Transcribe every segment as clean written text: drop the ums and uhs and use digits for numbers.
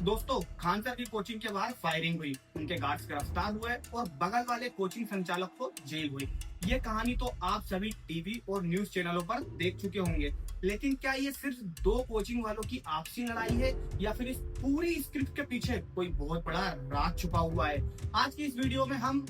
दोस्तों, खान सर की कोचिंग के बाहर फायरिंग हुई, उनके गार्ड्स गिरफ्तार हुए और बगल वाले कोचिंग संचालक को जेल हुई। ये कहानी तो आप सभी टीवी और न्यूज चैनलों पर देख चुके होंगे, लेकिन क्या ये सिर्फ दो कोचिंग वालों की आपसी लड़ाई है या फिर इस पूरी स्क्रिप्ट के पीछे कोई बहुत बड़ा राज छुपा हुआ है? आज की इस वीडियो में हम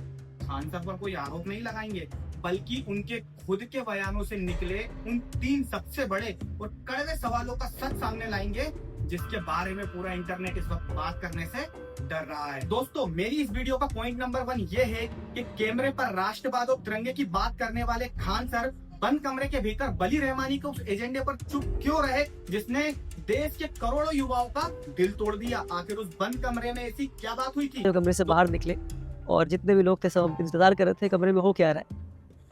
खान सर पर कोई आरोप नहीं लगाएंगे, बल्कि उनके खुद के बयानों से निकले उन तीन सबसे बड़े और कड़वे सवालों का सच सामने लाएंगे, जिसके बारे में पूरा इंटरनेट इस वक्त बात करने से डर रहा है। दोस्तों, मेरी इस वीडियो का पॉइंट नंबर 1 ये है कि कैमरे पर राष्ट्रवाद और तिरंगे की बात करने वाले खान सर बंद कमरे के भीतर वली रहमानी के उस एजेंडे पर चुप क्यों रहे, जिसने देश के करोड़ों युवाओं का दिल तोड़ दिया। आखिर उस बंद कमरे में ऐसी क्या बात हुई थी? कमरे से बाहर निकले और जितने भी लोग थे सब इंतजार कर रहे थे कमरे में हो क्या रहा है।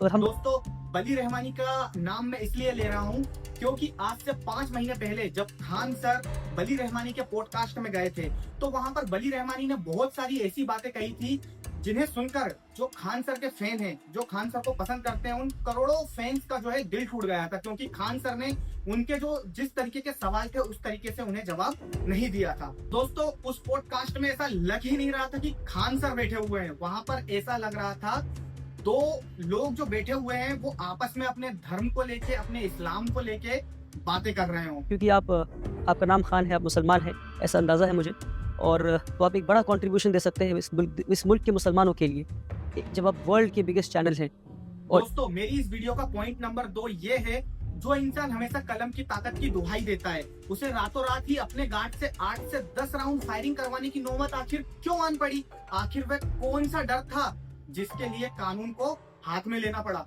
और हम दोस्तों, वली रहमानी का नाम मैं इसलिए ले रहा हूँ क्योंकि आज से 5 महीने पहले जब खान सर वली रहमानी के पॉडकास्ट में गए थे, तो वहां पर वली रहमानी ने बहुत सारी ऐसी बातें कही थी जिन्हें सुनकर जो खान सर के फैन हैं, जो खान सर को पसंद करते हैं, उन करोड़ों फैंस का जो है दिल टूट गया था, क्योंकि खान सर ने उनके जो जिस तरीके के सवाल थे उस तरीके से उन्हें जवाब नहीं दिया था। दोस्तों, उस पॉडकास्ट में ऐसा लग ही नहीं रहा था कि खान सर बैठे हुए हैं, वहां पर ऐसा लग रहा था दो लोग जो बैठे हुए हैं वो आपस में अपने धर्म को लेके, अपने इस्लाम को लेके बातें कर रहे हो। क्योंकि आपका नाम खान है, आप मुसलमान हैं, ऐसा अंदाज़ा है मुझे, और तो आप एक बड़ा कंट्रीब्यूशन दे सकते हैं इस मुल्क के मुसलमानों के लिए, जब आप वर्ल्ड के बिगेस्ट चैनल हैं। और दोस्तों, मेरी इस वीडियो का पॉइंट नंबर 2 ये है, जो इंसान हमेशा कलम की ताकत की दुहाई देता है, उसे रातों रात ही अपने गार्ड से 8 से 10 राउंड फायरिंग करवाने की नौबत आखिर क्यों आन पड़ी? आखिर वह कौन सा डर था जिसके लिए कानून को हाथ में लेना पड़ा?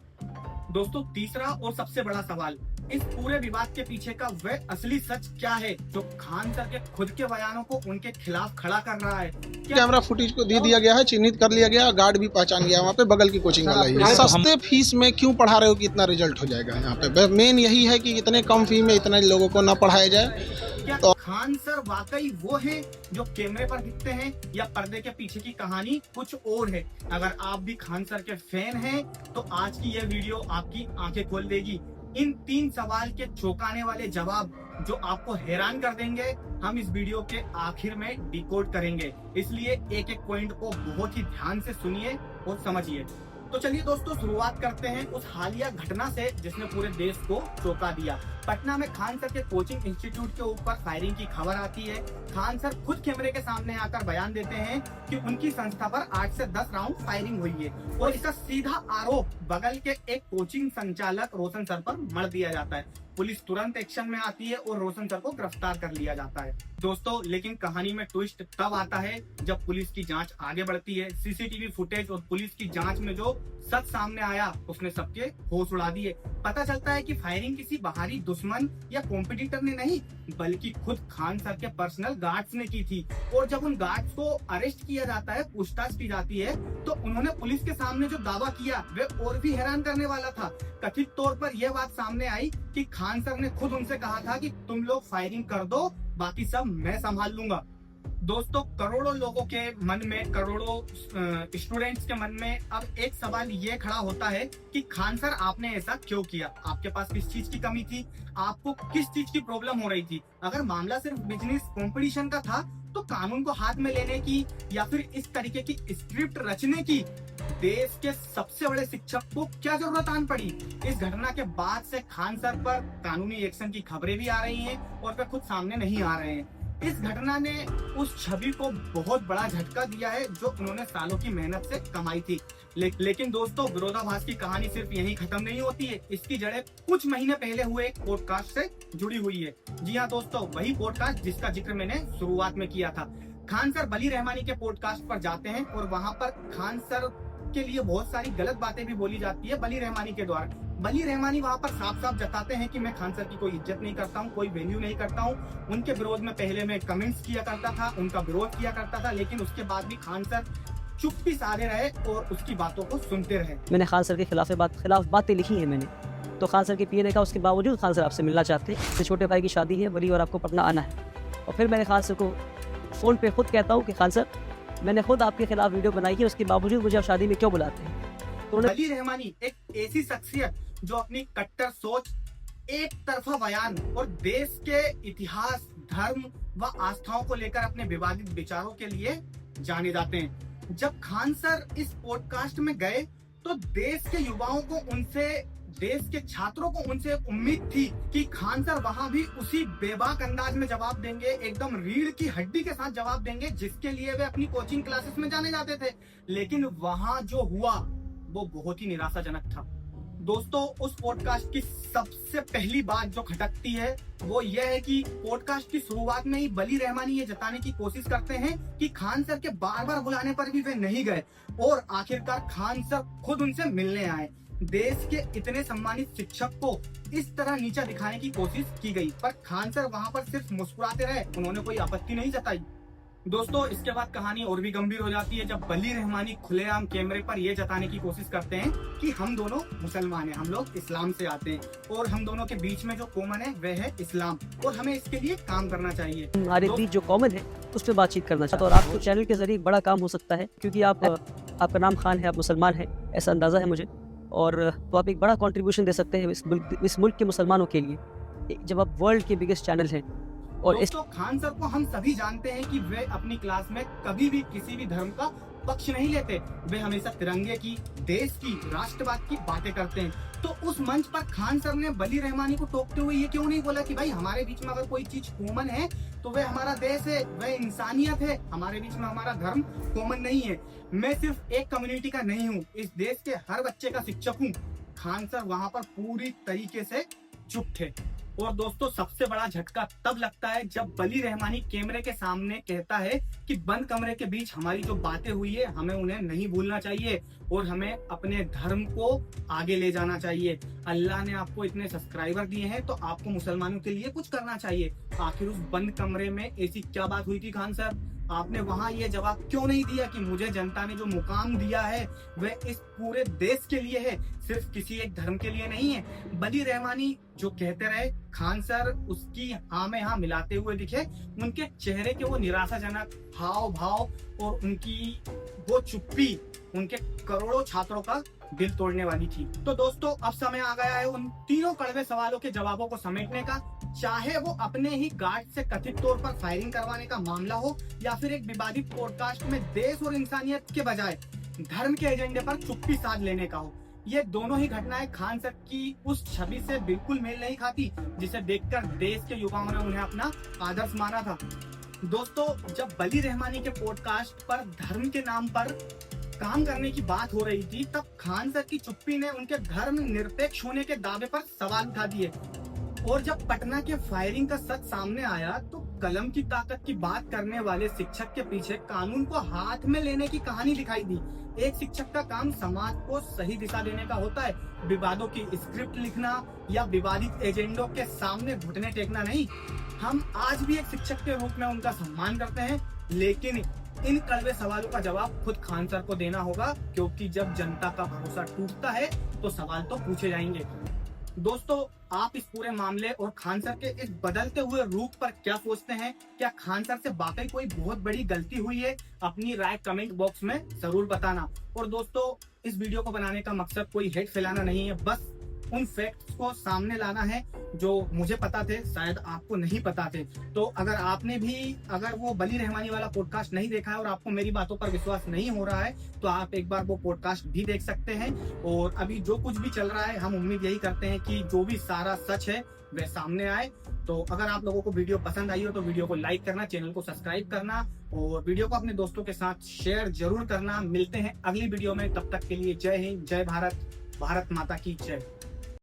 दोस्तों, तीसरा और सबसे बड़ा सवाल, इस पूरे विवाद के पीछे का वह असली सच क्या है जो खान सर के खुद के बयानों को उनके खिलाफ खड़ा कर रहा है? कैमरा फुटेज को दे दिया गया है, चिन्हित कर लिया गया, गार्ड भी पहचान गया, वहाँ पे बगल की कोचिंग वाला ही है। सस्ते फीस में क्यों पढ़ा रहे हो कि इतना रिजल्ट हो जाएगा? यहाँ पे मेन यही है कि इतने कम फी में इतने लोगों को ना पढ़ाया जाए। क्या खान सर वाकई वो हैं जो कैमरे पर दिखते हैं, या पर्दे के पीछे की कहानी कुछ और है? अगर आप भी खान सर के फैन हैं तो आज की यह वीडियो आपकी आंखें खोल देगी। इन 3 सवाल के चौंकाने वाले जवाब जो आपको हैरान कर देंगे, हम इस वीडियो के आखिर में डिकोड करेंगे, इसलिए एक एक पॉइंट को बहुत ही ध्यान से सुनिए और समझिए। तो चलिए दोस्तों, शुरुआत करते हैं उस हालिया घटना से जिसने पूरे देश को चौंका दिया। पटना में खान सर के कोचिंग इंस्टीट्यूट के ऊपर फायरिंग की खबर आती है। खान सर खुद कैमरे के सामने आकर बयान देते हैं कि उनकी संस्था पर 8 से 10 राउंड फायरिंग हुई है, और इसका सीधा आरोप बगल के एक कोचिंग संचालक रोशन सर पर मढ़ दिया जाता है। पुलिस तुरंत एक्शन में आती है और रोशन सर को गिरफ्तार कर लिया जाता है। दोस्तों, लेकिन कहानी में ट्विस्ट तब आता है जब पुलिस की जांच आगे बढ़ती है। सीसीटीवी फुटेज और पुलिस की जांच में जो सच सामने आया उसने सबके होश उड़ा दिए। पता चलता है कि फायरिंग किसी बाहरी दुश्मन या कॉम्पिटिटर ने नहीं, बल्कि खुद खान सर के पर्सनल गार्ड्स ने की थी। और जब उन गार्ड्स को अरेस्ट किया जाता है, पूछताछ की जाती है, तो उन्होंने पुलिस के सामने जो दावा किया वह और भी हैरान करने वाला था। कथित तौर पर यह बात सामने आई कि खान सर ने खुद उनसे कहा था कि तुम लोग फायरिंग कर दो, बाकी सब मैं संभाल लूंगा। दोस्तों, करोड़ों लोगों के मन में, करोड़ों स्टूडेंट्स के मन में अब एक सवाल ये खड़ा होता है कि खान सर आपने ऐसा क्यों किया? आपके पास किस चीज की कमी थी? आपको किस चीज की प्रॉब्लम हो रही थी? अगर मामला सिर्फ बिजनेस कंपटीशन का था तो कानून को हाथ में लेने की या फिर इस तरीके की स्क्रिप्ट रचने की देश के सबसे बड़े शिक्षक को क्या जरूरत आन पड़ी? इस घटना के बाद से खान सर पर कानूनी एक्शन की खबरें भी आ रही हैं और वे खुद सामने नहीं आ रहे हैं। इस घटना ने उस छवि को बहुत बड़ा झटका दिया है जो उन्होंने सालों की मेहनत से कमाई थी। लेकिन दोस्तों, विरोधाभास की कहानी सिर्फ यहीं खत्म नहीं होती है। इसकी जड़ें कुछ महीने पहले हुए एक पॉडकास्ट से जुड़ी हुई है। जी हाँ दोस्तों, वही पॉडकास्ट जिसका जिक्र मैंने शुरुआत में किया था। खान सर वली रहमानी के पॉडकास्ट पर जाते हैं और वहां पर खान सर के लिए बहुत सारी गलत बातें भी बोली जाती है वली रहमानी के द्वारा। वली रहमानी वहां पर साफ साफ जताते हैं कि मैं खान सर की कोई इज्जत नहीं करता हूं, कोई वैल्यू नहीं करता हूं। उनके विरोध में पहले मैं कमेंट्स किया करता था, उनका विरोध किया करता था, लेकिन उसके बाद भी खान सर चुप्पी साधे रहे और उसकी बातों को सुनते रहे। मैंने खान सर के खिलाफ बातें लिखी हैं मैंने, तो खान सर के पीए ने कहा उसके बावजूद खान सर आपसे मिलना चाहते हैं, छोटे भाई की शादी है वली और आपको पटना आना है। और फिर मैंने खान सर को फ़ोन पे खुद कहता हूँ कि खान सर, मैंने खुद आपके खिलाफ वीडियो बनाई है, उसके बावजूद मुझे आप शादी में क्यों बुलाते हैं? तो वली रहमानी एक ऐसी शख्सियत जो अपनी कट्टर सोच, एक तरफा बयान और देश के इतिहास, धर्म व आस्थाओं को लेकर अपने विवादित विचारों के लिए जाने जाते हैं। जब खान सर इस पॉडकास्ट में गए तो देश के युवाओं को देश के छात्रों को उनसे उम्मीद थी कि खान सर वहां भी उसी बेबाक अंदाज में जवाब देंगे, एकदम रीढ़ की हड्डी के साथ जवाब देंगे जिसके लिए वे अपनी कोचिंग क्लासेस में जाने जाते थे। लेकिन वहां जो हुआ वो बहुत ही निराशाजनक था। दोस्तों, उस पॉडकास्ट की सबसे पहली बात जो खटकती है वो यह है कि पॉडकास्ट की शुरुआत में ही वली रहमानी ये जताने की कोशिश करते हैं कि खान सर के बार बार बुलाने पर भी वे नहीं गए और आखिरकार खान सर खुद उनसे मिलने आए। देश के इतने सम्मानित शिक्षक को इस तरह नीचा दिखाने की कोशिश की गई, पर खान सर वहां पर सिर्फ मुस्कुराते रहे, उन्होंने कोई आपत्ति नहीं जताई। दोस्तों, इसके बाद कहानी और भी गंभीर हो जाती है जब वली रहमानी खुलेआम कैमरे पर यह जताने की कोशिश करते हैं कि हम दोनों मुसलमान हैं, हम लोग इस्लाम से आते हैं और हम दोनों के बीच में जो कॉमन है वह है इस्लाम और हमें इसके लिए काम करना चाहिए। हमारे बीच जो कॉमन है उस पर बातचीत करना चाहता हूँ और आपको चैनल के जरिए बड़ा काम हो सकता है क्योंकि आपका नाम खान है, आप मुसलमान हैं, ऐसा अंदाजा है मुझे, और तो आप एक बड़ा कंट्रीब्यूशन दे सकते हैं इस मुल्क के मुसलमानों के लिए जब आप वर्ल्ड के बिगेस्ट चैनल हैं। और दोस्तों, खान सर को हम सभी जानते हैं कि वे अपनी क्लास में कभी भी किसी भी धर्म का पक्ष नहीं लेते। वे हमेशा तिरंगे की, देश की, राष्ट्रवाद की बातें करते हैं। तो उस मंच पर खान सर ने वली रहमानी को टोकते हुए ये क्यों नहीं बोला कि भाई हमारे बीच में अगर कोई चीज कॉमन है तो वह हमारा देश है, वह इंसानियत है, हमारे बीच में हमारा धर्म कॉमन नहीं है। मैं सिर्फ एक कम्युनिटी का नहीं हूँ, इस देश के हर बच्चे का शिक्षक हूँ। खान सर वहां पर पूरी तरीके से चुप थे। और दोस्तों, सबसे बड़ा झटका तब लगता है जब वली रहमानी कैमरे के सामने कहता है कि बंद कमरे के बीच हमारी जो बातें हुई है हमें उन्हें नहीं भूलना चाहिए और हमें अपने धर्म को आगे ले जाना चाहिए। अल्लाह ने आपको इतने सब्सक्राइबर दिए हैं तो आपको मुसलमानों के लिए कुछ करना चाहिए। आखिर उस बंद कमरे में ऐसी क्या बात हुई थी खान सर? आपने वहां ये जवाब क्यों नहीं दिया कि मुझे जनता ने जो मुकाम दिया है वह इस पूरे देश के लिए है, सिर्फ किसी एक धर्म के लिए नहीं है। वली रहमानी जो कहते रहे, खान सर उसकी हाँ में हाँ मिलाते हुए दिखे। उनके चेहरे के वो निराशाजनक हाव भाव और उनकी वो चुप्पी उनके करोड़ों छात्रों का दिल तोड़ने वाली थी। तो दोस्तों, अब समय आ गया है उन तीनों कड़वे सवालों के जवाबों को समेटने का, चाहे वो अपने ही गार्ड से कथित तौर पर फायरिंग करवाने का मामला हो या फिर एक विवादित पॉडकास्ट में देश और इंसानियत के बजाय धर्म के एजेंडे पर चुप्पी साध लेने का हो। ये दोनों ही घटनाएं खान सर की उस छवि से बिल्कुल मेल नहीं खाती जिसे देखकर देश के युवाओं ने उन्हें अपना आदर्श माना था। दोस्तों, जब वली रहमानी के पॉडकास्ट पर धर्म के नाम पर काम करने की बात हो रही थी तब खान सर की चुप्पी ने उनके धर्म निरपेक्ष होने के दावे पर सवाल उठा दिए। और जब पटना के फायरिंग का सच सामने आया तो कलम की ताकत की बात करने वाले शिक्षक के पीछे कानून को हाथ में लेने की कहानी दिखाई दी। एक शिक्षक का काम समाज को सही दिशा देने का होता है, विवादों की स्क्रिप्ट लिखना या विवादित एजेंडों के सामने घुटने टेकना नहीं। हम आज भी एक शिक्षक के रूप में उनका सम्मान करते हैं, लेकिन इन कड़वे सवालों का जवाब खुद खान सर को देना होगा, क्योंकि जब जनता का भरोसा टूटता है तो सवाल तो पूछे जाएंगे। दोस्तों, आप इस पूरे मामले और खान सर के इस बदलते हुए रूप पर क्या सोचते हैं? क्या खान सर से वाकई कोई बहुत बड़ी गलती हुई है? अपनी राय कमेंट बॉक्स में जरूर बताना। और दोस्तों, इस वीडियो को बनाने का मकसद कोई हेट फैलाना नहीं है, बस उन फैक्ट्स को सामने लाना है जो मुझे पता थे, शायद आपको नहीं पता थे। तो अगर आपने भी अगर वो वली रहमानी वाला पॉडकास्ट नहीं देखा है और आपको मेरी बातों पर विश्वास नहीं हो रहा है तो आप एक बार वो पॉडकास्ट भी देख सकते हैं। और अभी जो कुछ भी चल रहा है हम उम्मीद यही करते हैं कि जो भी सारा सच है वह सामने आए। तो अगर आप लोगों को वीडियो पसंद आई हो तो वीडियो को लाइक करना, चैनल को सब्सक्राइब करना और वीडियो को अपने दोस्तों के साथ शेयर जरूर करना। मिलते हैं अगली वीडियो में, तब तक के लिए जय हिंद, जय भारत, भारत माता की जय।